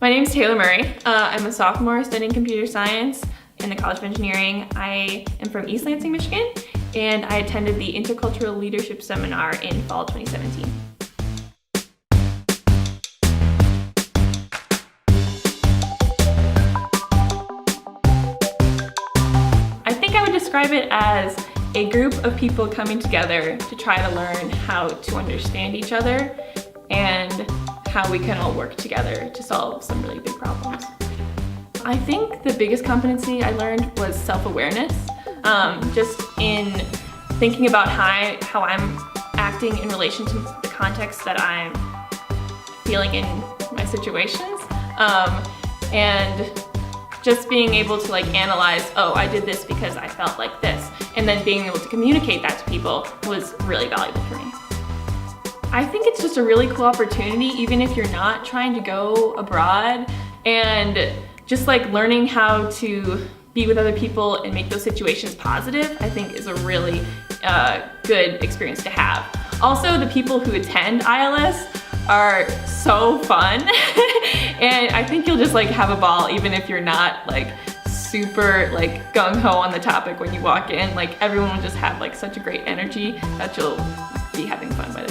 My name's Taylor Murray. I'm a sophomore studying computer science in the College of Engineering. I am from East Lansing, Michigan, and I attended the Intercultural Leadership Seminar in fall 2017. I think I would describe it as a group of people coming together to try to learn how to understand each other and how we can all work together to solve some really big problems. I think the biggest competency I learned was self-awareness, just in thinking about how I'm acting in relation to the context that I'm feeling in my situations, and just being able to analyze, oh, I did this because I felt like this, and then being able to communicate that to people was really valuable for me. I think it's just a really cool opportunity, even if you're not trying to go abroad, and just learning how to be with other people and make those situations positive, I think is a really good experience to have. Also, the people who attend ILS are so fun, and I think you'll just have a ball even if you're not super gung-ho on the topic when you walk in. Everyone will just have such a great energy that you'll be having fun with.